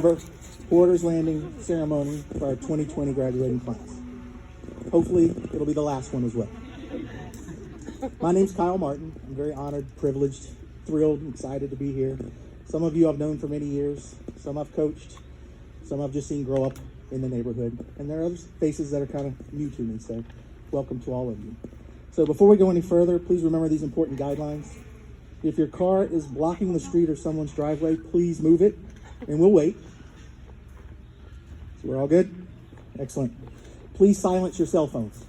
Porter's Landing ceremony for our 2020 graduating class. Hopefully, it'll be the last one as well. My name's Kyle Martin. I'm very honored, privileged, thrilled, and excited to be here. Some of you I've known for many years. Some I've coached. Some I've just seen grow up in the neighborhood. And there are other faces that are kind of new to me, so welcome to all of you. So before we go any further, please remember these important guidelines. If your car is blocking the street or someone's driveway, please move it, and we'll wait. So we're all good? Excellent. Please silence your cell phones.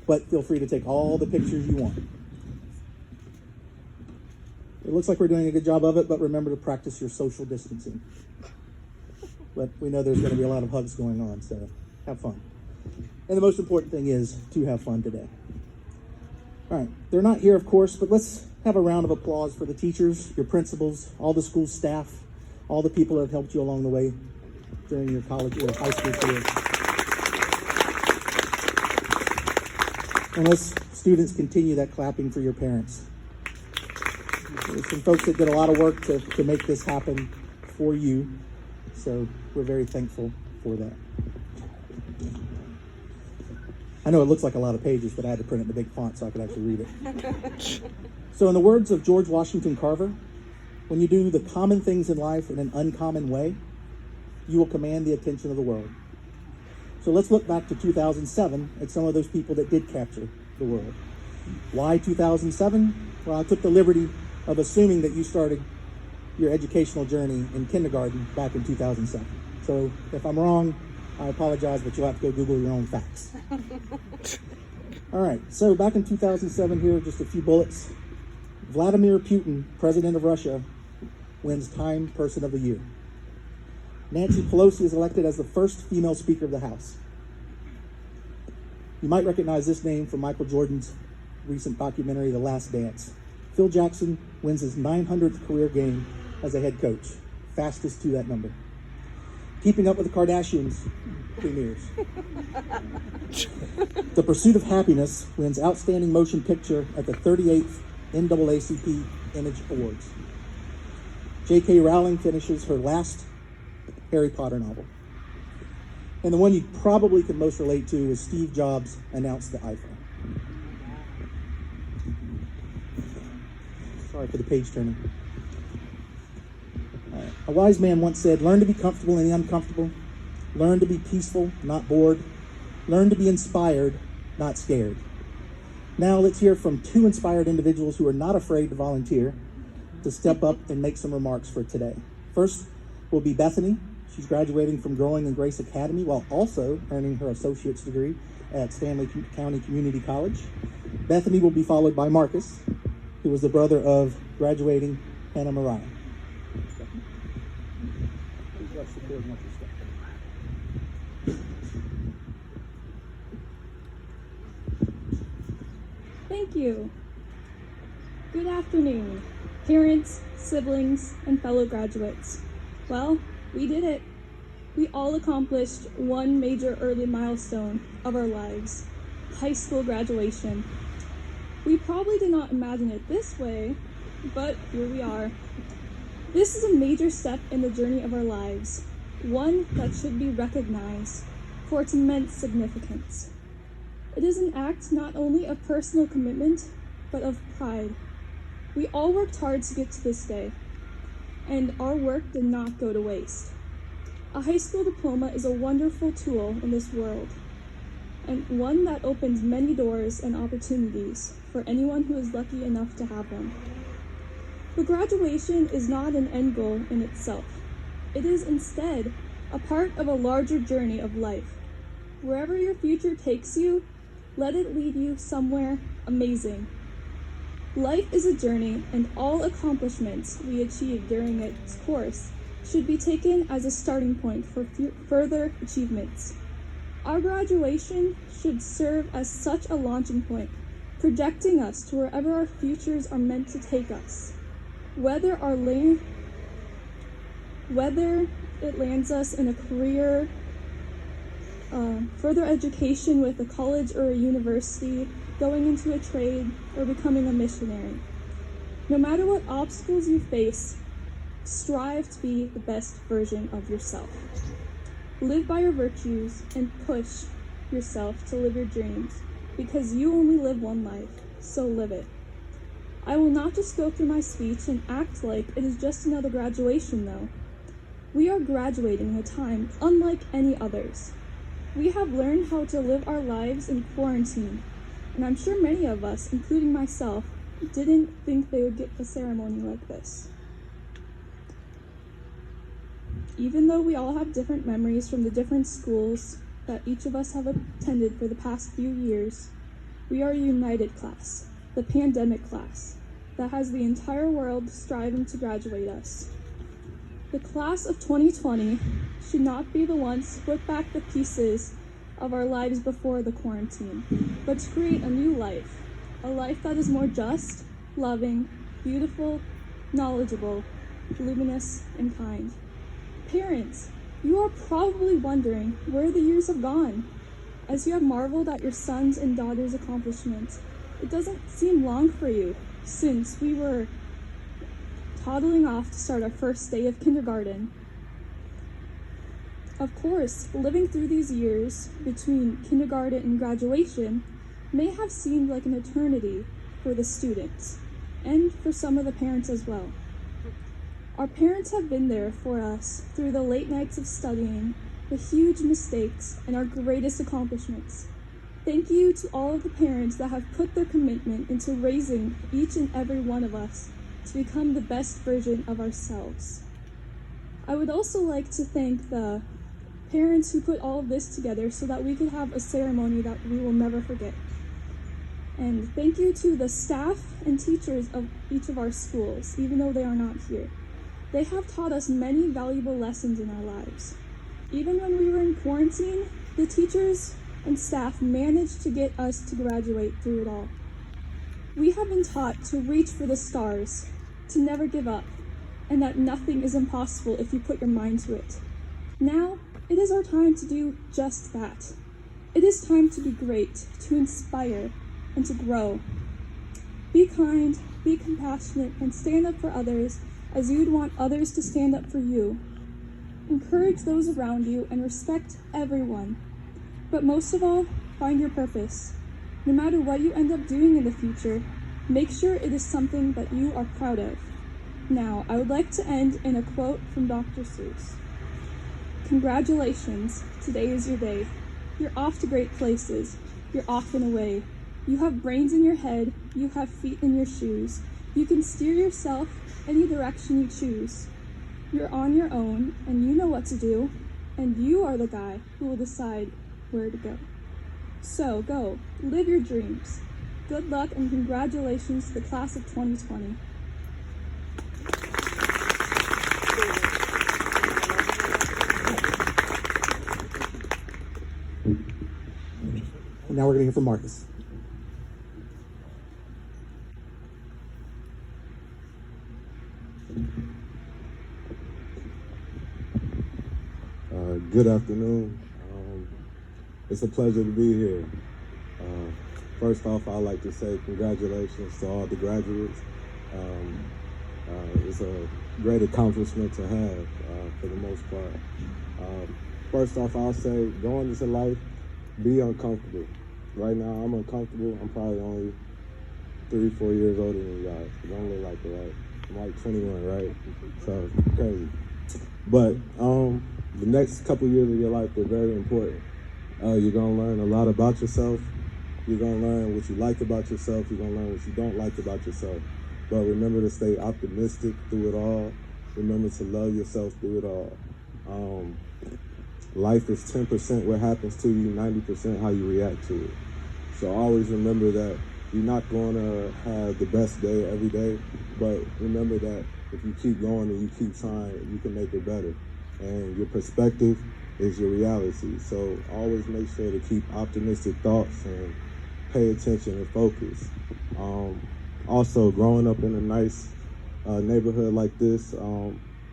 But feel free to take all the pictures you want. It looks like we're doing a good job of it, but remember to practice your social distancing. But we know there's going to be a lot of hugs going on, so have fun. And the most important thing is to have fun today. All right, they're not here, of course, but let's have a round of applause for the teachers, your principals, all the school staff, all the people that have helped you along the way during your college or high school career. And let's, students, continue that clapping for your parents. There's some folks that did a lot of work to make this happen for you, so we're very thankful for that. I know it looks like a lot of pages, but I had to print it in the big font so I could actually read it. So in the words of George Washington Carver, when you do the common things in life in an uncommon way, you will command the attention of the world. So let's look back to 2007 at some of those people that did capture the world. Why 2007? Well, I took the liberty of assuming that you started your educational journey in kindergarten back in 2007. So if I'm wrong, I apologize, but you'll have to go Google your own facts. All right, so back in 2007 here, just a few bullets. Vladimir Putin, president of Russia, wins Time Person of the Year. Nancy Pelosi is elected as the first female Speaker of the House. You might recognize this name from Michael Jordan's recent documentary, The Last Dance. Phil Jackson wins his 900th career game as a head coach, fastest to that number. Keeping Up with the Kardashians premieres. The Pursuit of Happiness wins Outstanding Motion Picture at the 38th NAACP Image Awards. J.K. Rowling finishes her last Harry Potter novel. And the one you probably can most relate to is Steve Jobs announced the iPhone. Sorry for the page turning. A wise man once said, learn to be comfortable in the uncomfortable. Learn to be peaceful, not bored. Learn to be inspired, not scared. Now let's hear from two inspired individuals who are not afraid to volunteer to step up and make some remarks for today. First will be Bethany. She's graduating from Growing in Grace Academy while also earning her associate's degree at Stanley County Community College. Bethany will be followed by Marcus, who was the brother of graduating Hannah Mariah. Thank you. Good afternoon, parents, siblings, and fellow graduates. Well, we did it. We all accomplished one major early milestone of our lives, high school graduation. We probably did not imagine it this way, but here we are. This is a major step in the journey of our lives, one that should be recognized for its immense significance. It is an act not only of personal commitment, but of pride. We all worked hard to get to this day, and our work did not go to waste. A high school diploma is a wonderful tool in this world, and one that opens many doors and opportunities for anyone who is lucky enough to have one. But graduation is not an end goal in itself. It is instead a part of a larger journey of life. Wherever your future takes you, let it lead you somewhere amazing. Life is a journey, and all accomplishments we achieve during its course should be taken as a starting point for further achievements. Our graduation should serve as such a launching point, projecting us to wherever our futures are meant to take us. Whether it lands us in a career, further education with a college or a university, going into a trade, or becoming a missionary. No matter what obstacles you face, Strive to be the best version of yourself. Live by your virtues and push yourself to live your dreams, because you only live one life, so live it. I will not just go through my speech and act like it is just another graduation, though. We are graduating in a time unlike any others. We have learned how to live our lives in quarantine, and I'm sure many of us, including myself, didn't think they would get a ceremony like this. Even though we all have different memories from the different schools that each of us have attended for the past few years, we are a united class, the pandemic class, that has the entire world striving to graduate us. The class of 2020 should not be the ones to put back the pieces of our lives before the quarantine, but to create a new life, a life that is more just, loving, beautiful, knowledgeable, luminous, and kind. Parents, you are probably wondering where the years have gone. As you have marveled at your sons and daughters' accomplishments, it doesn't seem long for you, since we were toddling off to start our first day of kindergarten. Of course, living through these years between kindergarten and graduation may have seemed like an eternity for the students, and for some of the parents as well. Our parents have been there for us through the late nights of studying, the huge mistakes, and our greatest accomplishments. Thank you to all of the parents that have put their commitment into raising each and every one of us to become the best version of ourselves. I would also like to thank the parents who put all of this together so that we could have a ceremony that we will never forget. And thank you to the staff and teachers of each of our schools, even though they are not here. They have taught us many valuable lessons in our lives. Even when we were in quarantine, the teachers and staff managed to get us to graduate through it all. We have been taught to reach for the stars, to never give up, and that nothing is impossible if you put your mind to it. Now, it is our time to do just that. It is time to be great, to inspire, and to grow. Be kind, be compassionate, and stand up for others as you would want others to stand up for you. Encourage those around you and respect everyone. But most of all, find your purpose. No matter what you end up doing in the future, make sure it is something that you are proud of. Now, I would like to end in a quote from Dr. Seuss. Congratulations, today is your day. You're off to great places. You're off and away. You have brains in your head. You have feet in your shoes. You can steer yourself any direction you choose. You're on your own, and you know what to do, and you are the guy who will decide where to go. So go, live your dreams. Good luck and congratulations to the class of 2020. And now we're going to hear from Marcus. Good afternoon. It's a pleasure to be here. First off, I'd like to say congratulations to all the graduates. It's a great accomplishment to have for the most part. First off, I'll say going into life, be uncomfortable. Right now, I'm uncomfortable. I'm probably only 3-4 years older than you guys. I don't look like it, right? I'm like 21, right? So, crazy. But the next couple years of your life are very important. You're going to learn a lot about yourself. You're going to learn what you like about yourself. You're going to learn what you don't like about yourself. But remember to stay optimistic through it all. Remember to love yourself through it all. Life is 10% what happens to you, 90% how you react to it. So always remember that you're not going to have the best day every day, but remember that if you keep going and you keep trying, you can make it better. And your perspective is your reality. So always make sure to keep optimistic thoughts and pay attention and focus. Also, growing up in a nice neighborhood like this,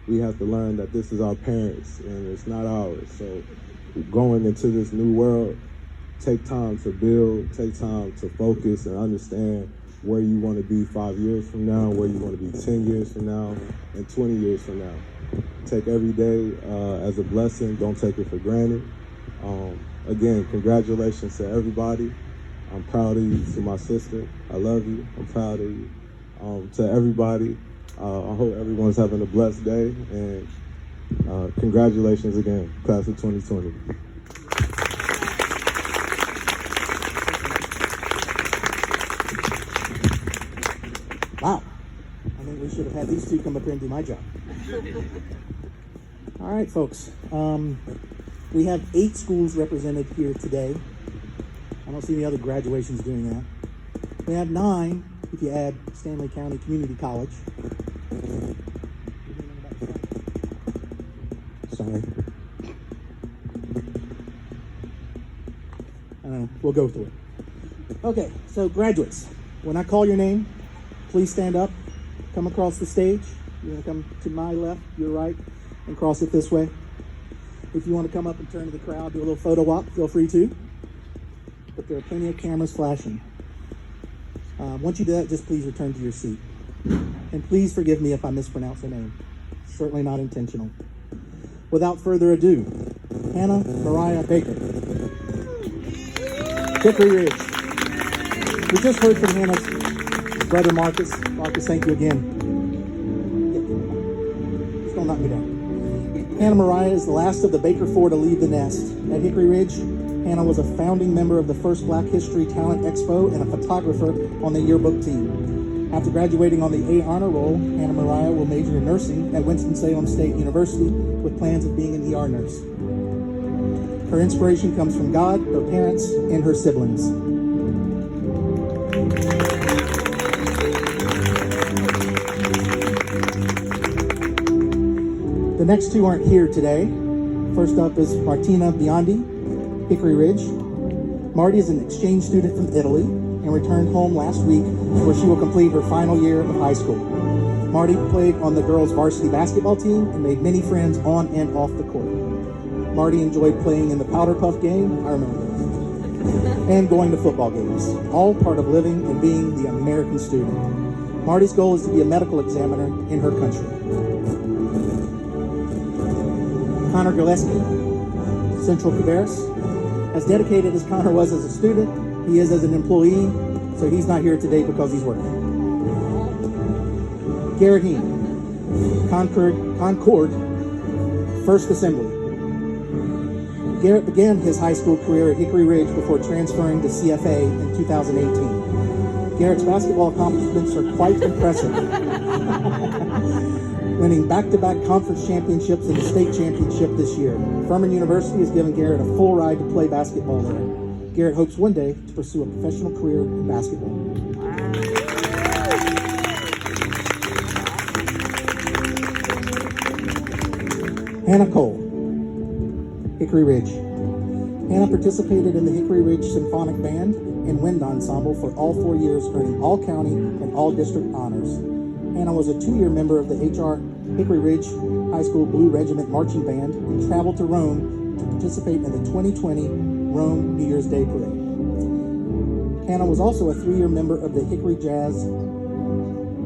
we have to learn that this is our parents and it's not ours. So going into this new world, take time to build, take time to focus and understand where you want to be 5 years from now, where you want to be 10 years from now, and 20 years from now. Take every day as a blessing. Don't take it for granted. Again, congratulations to everybody. I'm proud of you. To my sister, I love you. I'm proud of you. To everybody, I hope everyone's having a blessed day, and congratulations again, class of 2020. Wow. I think we should have had these two come up here and do my job. All right, folks. We have 8 schools represented here today. I don't see any other graduations doing that. We have 9 if you add Stanley County Community College. Sorry. We'll go through it. Okay, so graduates, when I call your name, please stand up, come across the stage. You're going to come to my left, your right, and cross it this way. If you want to come up and turn to the crowd, do a little photo op, feel free to. But there are plenty of cameras flashing. Once you do that, just please return to your seat. And please forgive me if I mispronounce the name. Certainly not intentional. Without further ado, Hannah Mariah Baker. Hickory Ridge. We just heard from Hannah's brother Marcus. Marcus, thank you again. Just don't knock me down. Hannah Mariah is the last of the Baker Four to leave the nest. At Hickory Ridge, Hannah was a founding member of the first Black History Talent Expo and a photographer on the yearbook team. After graduating on the A honor roll, Hannah Mariah will major in nursing at Winston-Salem State University with plans of being an ER nurse. Her inspiration comes from God, her parents, and her siblings. The next two aren't here today. First up is Martina Biondi, Hickory Ridge. Marty is an exchange student from Italy and returned home last week where she will complete her final year of high school. Marty played on the girls' varsity basketball team and made many friends on and off the court. Marty enjoyed playing in the powder puff game, I remember, and going to football games, all part of living and being the American student. Marty's goal is to be a medical examiner in her country. Connor Gillespie, Central Cabarrus. As dedicated as Connor was as a student, he is as an employee, so he's not here today because he's working. Garrett Heen, Concord, First Assembly. Garrett began his high school career at Hickory Ridge before transferring to CFA in 2018. Garrett's basketball accomplishments are quite impressive. Winning back-to-back conference championships and the state championship this year. Furman University has given Garrett a full ride to play basketball there. Garrett hopes one day to pursue a professional career in basketball. Hannah Cole, Hickory Ridge. Hannah participated in the Hickory Ridge Symphonic Band and Wind Ensemble for all 4 years, earning all county and all district honors. Hannah was a 2-year member of the HR Hickory Ridge High School Blue Regiment Marching Band and traveled to Rome to participate in the 2020 Rome New Year's Day Parade. Hannah was also a 3-year member of the Hickory Jazz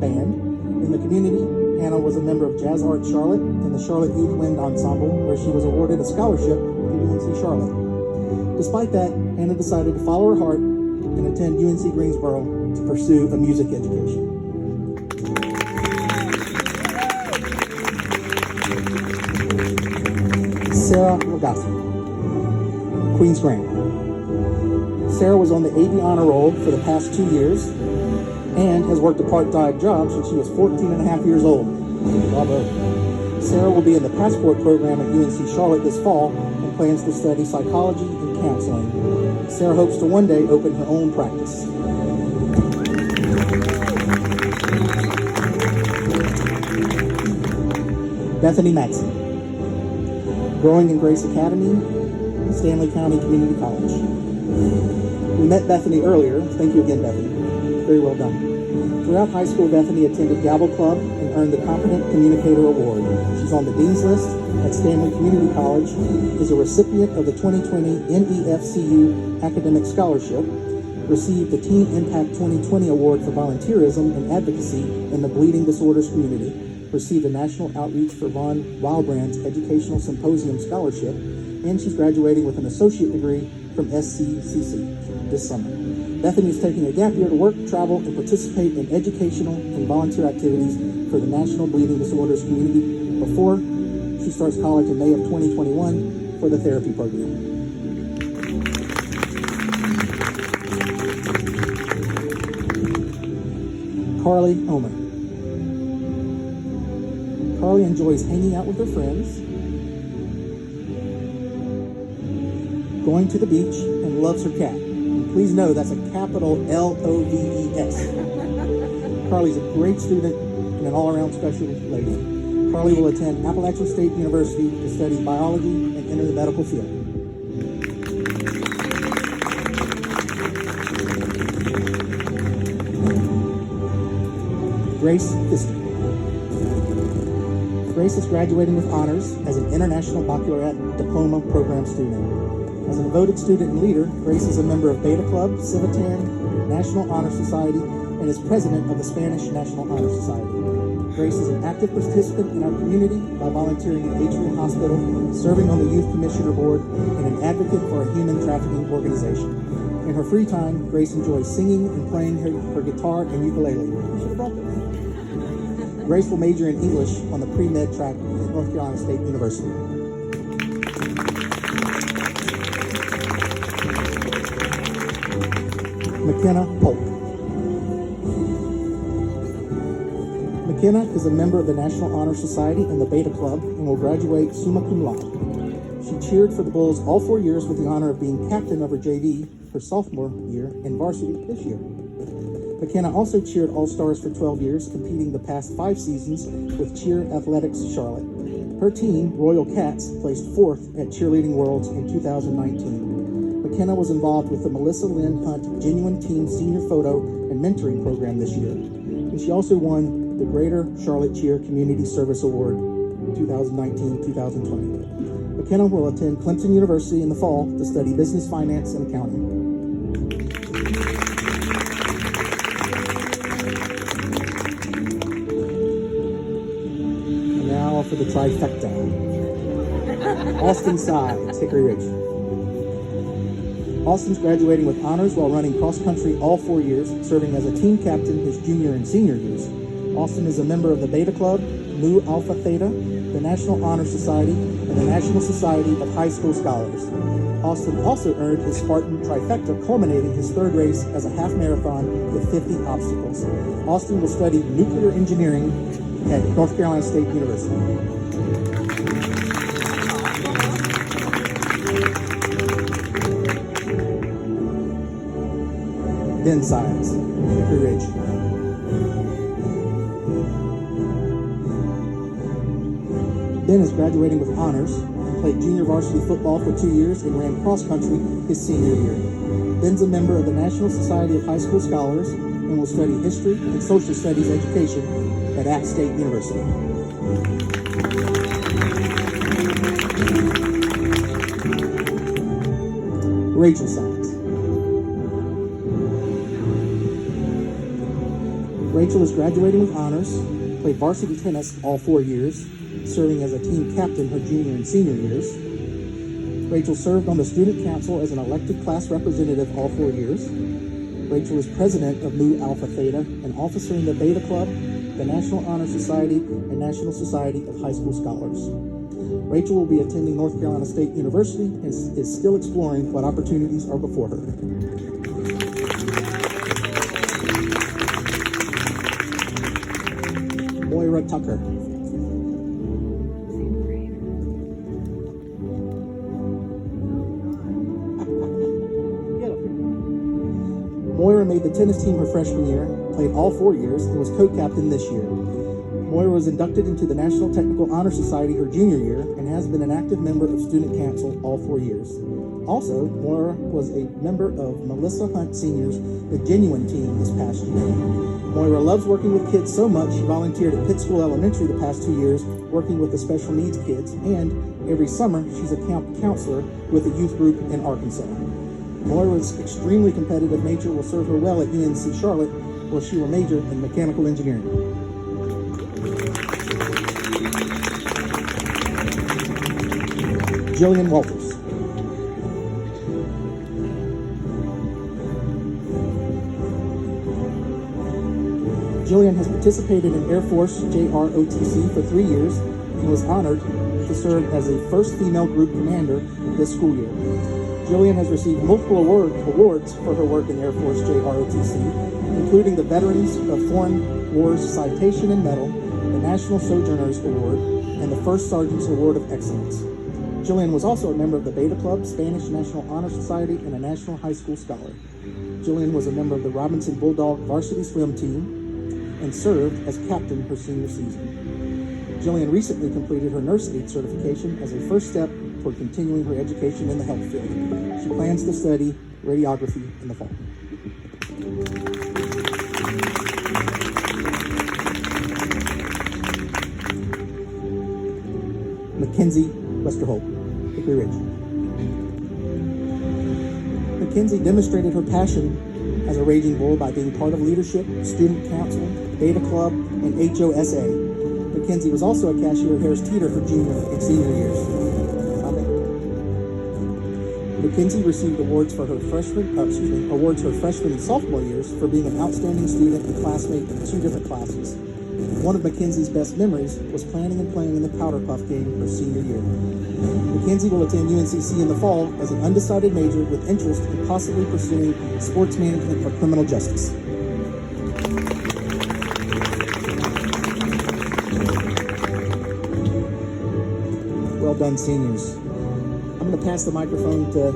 Band. In the community, Hannah was a member of Jazz Art Charlotte and the Charlotte Youth Wind Ensemble, where she was awarded a scholarship to UNC Charlotte. Despite that, Hannah decided to follow her heart and attend UNC Greensboro to pursue a music education. Sarah Lagasse, Queens Grant. Sarah was on the AV honor roll for the past 2 years and has worked a part-time job since she was 14 and a half years old. Bravo. Sarah will be in the passport program at UNC Charlotte this fall and plans to study psychology and counseling. Sarah hopes to one day open her own practice. Bethany Maxey, Growing in Grace Academy, Stanley County Community College. We met Bethany earlier. Thank you again, Bethany. Very well done. Throughout high school, Bethany attended Gavel Club and earned the Competent Communicator Award. She's on the Dean's List at Stanley Community College, is a recipient of the 2020 NEFCU Academic Scholarship, received the Teen Impact 2020 Award for Volunteerism and Advocacy in the Bleeding Disorders community, received a National Outreach for Von Wildbrand's Educational Symposium Scholarship, and she's graduating with an associate degree from SCCC this summer. Bethany is taking a gap year to work, travel, and participate in educational and volunteer activities for the National Bleeding Disorders community before she starts college in May of 2021 for the therapy program. Carly Omer. Carly enjoys hanging out with her friends, going to the beach, and loves her cat. And please know that's a capital Loves. Carly's a great student and an all-around special lady. Carly will attend Appalachian State University to study biology and enter the medical field. Grace Fiske. Grace is graduating with honors as an International Baccalaureate Diploma Program student. As a devoted student and leader, Grace is a member of Beta Club, Civitan, National Honor Society, and is president of the Spanish National Honor Society. Grace is an active participant in our community by volunteering at Atrium Hospital, serving on the Youth Commissioner Board, and an advocate for a human trafficking organization. In her free time, Grace enjoys singing and playing her guitar and ukulele. You should have brought them. Grace will major in English on the pre-med track at North Carolina State University. McKenna Polk. McKenna is a member of the National Honor Society and the Beta Club and will graduate summa cum laude. She cheered for the Bulls all 4 years with the honor of being captain of her JV her sophomore year and varsity this year. McKenna also cheered All-Stars for 12 years, competing the past 5 seasons with Cheer Athletics Charlotte. Her team, Royal Cats, placed 4th at Cheerleading Worlds in 2019. McKenna was involved with the Melissa Lynn Hunt Genuine Team Senior Photo and Mentoring Program this year. And she also won the Greater Charlotte Cheer Community Service Award 2019-2020. McKenna will attend Clemson University in the fall to study business finance and accounting. And now for the trifecta. Austin Sides, Hickory Ridge. Austin's graduating with honors while running cross-country all 4 years, serving as a team captain his junior and senior years. Austin is a member of the Beta Club, Mu Alpha Theta, the National Honor Society, and the National Society of High School Scholars. Austin also earned his Spartan trifecta, culminating his 3rd race as a half marathon with 50 obstacles. Austin will study nuclear engineering at North Carolina State University. Ben Sides, Hickory Ridge. Ben is graduating with honors, played junior varsity football for 2 years, and ran cross country his senior year. Ben's a member of the National Society of High School Scholars and will study history and social studies education at App State University. Rachel Sides. Rachel is graduating with honors, played varsity tennis all 4 years, serving as a team captain her junior and senior years. Rachel served on the student council as an elected class representative all 4 years. Rachel is president of Mu Alpha Theta, an officer in the Beta Club, the National Honor Society, and National Society of High School Scholars. Rachel will be attending North Carolina State University and is still exploring what opportunities are before her. Moira Tucker. Moira made the tennis team her freshman year, played all 4 years, and was co-captain this year. Moira was inducted into the National Technical Honor Society her junior year and has been an active member of student council all 4 years. Also, Moira was a member of Melissa Hunt Senior's The Genuine Team this past year. Moira loves working with kids so much she volunteered at Pitt School Elementary the past 2 years, working with the special needs kids, and every summer she's a camp counselor with a youth group in Arkansas. Moira's extremely competitive nature will serve her well at UNC Charlotte, where she will major in mechanical engineering. Jillian Walters. Jillian has participated in Air Force JROTC for 3 years and was honored to serve as the first female group commander this school year. Jillian has received multiple awards for her work in Air Force JROTC, including the Veterans of Foreign Wars Citation and Medal, the National Sojourners Award, and the First Sergeant's Award of Excellence. Jillian was also a member of the Beta Club, Spanish National Honor Society, and a National High School Scholar. Jillian was a member of the Robinson Bulldog varsity swim team and served as captain her senior season. Jillian recently completed her nurse aide certification as a first step toward continuing her education in the health field. She plans to study radiography in the fall. Mackenzie Westerholt, Hickory Ridge. Mackenzie demonstrated her passion as a raging bull by being part of leadership, student council, Beta Club, and HOSA. Mackenzie was also a cashier at Harris Teeter for junior and senior years. Mackenzie received awards her freshman and sophomore years for being an outstanding student and classmate in 2 different classes. One of Mackenzie's best memories was planning and playing in the Powder Puff game her senior year. Mackenzie will attend UNCC in the fall as an undecided major with interest in possibly pursuing sports management or criminal justice. Well done, seniors. I'm going to pass the microphone to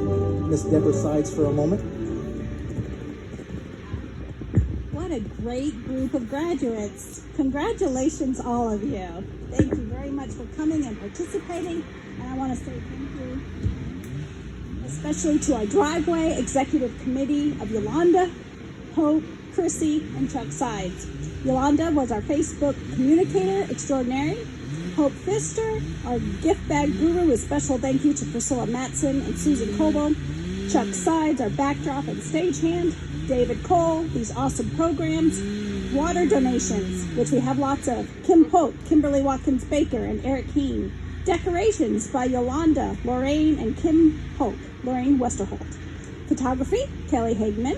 Miss Deborah Sides for a moment. What a great group of graduates. Congratulations, all of you. Thank you very much for coming and participating. And I want to say thank you, especially to our driveway executive committee of Yolanda, Hope, Chrissy, and Chuck Sides. Yolanda was our Facebook communicator extraordinary. Hope Pfister, our gift bag guru, with special thank you to Priscilla Matson and Susan Coble. Chuck Sides, our backdrop and stagehand. David Cole, these awesome programs. Water donations, which we have lots of. Kim Pope, Kimberly Watkins Baker, and Eric Keene. Decorations by Yolanda, Lorraine, and Kim Pope, Lorraine Westerholt. Photography, Kelly Hagman.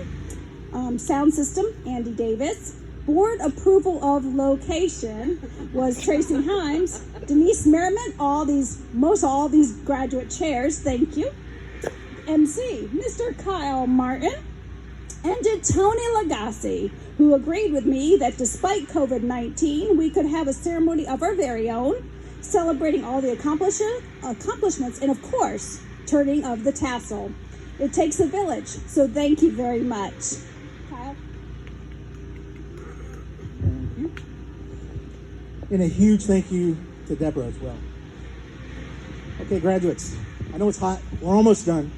Sound system, Andy Davis. Board approval of location was Tracy Himes. Denise Merriman, most all these graduate chairs, thank you. MC, Mr. Kyle Martin. And to Tony Lagasse, who agreed with me that despite COVID-19, we could have a ceremony of our very own, celebrating all the accomplishments, and of course, turning of the tassel. It takes a village, so thank you very much. Kyle? Thank you. And a huge thank you to Deborah as well. Okay, graduates, I know it's hot. We're almost done.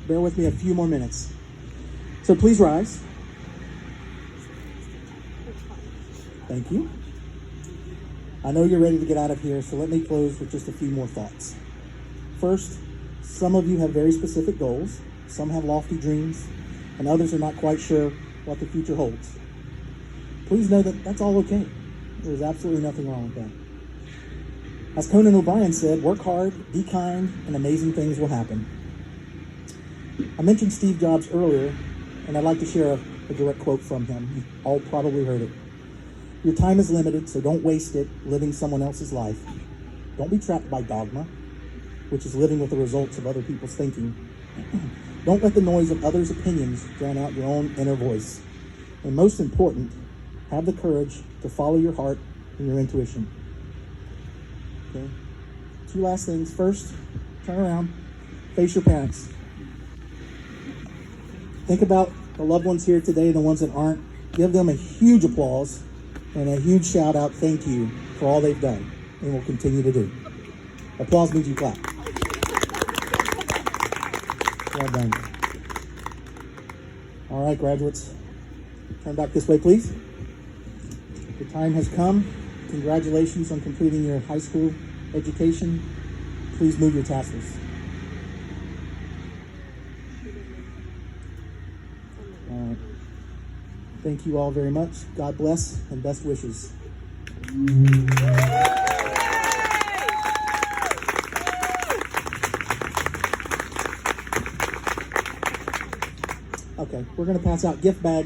Bear with me a few more minutes. So please rise. Thank you. I know you're ready to get out of here, so let me close with just a few more thoughts. First, some of you have very specific goals, some have lofty dreams, and others are not quite sure what the future holds. Please know that that's all okay. There's absolutely nothing wrong with that. As Conan O'Brien said, work hard, be kind, and amazing things will happen. I mentioned Steve Jobs earlier, and I'd like to share a direct quote from him. You've all probably heard it. Your time is limited, so don't waste it living someone else's life. Don't be trapped by dogma, which is living with the results of other people's thinking. Don't let the noise of others' opinions drown out your own inner voice. And most important, have the courage to follow your heart and your intuition. Okay? 2 last things. First, turn around, face your parents. Think about the loved ones here today, the ones that aren't. Give them a huge applause and a huge shout out thank you for all they've done and will continue to do. Applause means you clap. Well done. All right, graduates, turn back this way, please. The time has come. Congratulations on completing your high school education. Please move your tassels. Thank you all very much. God bless and best wishes. Okay, we're going to pass out gift bags.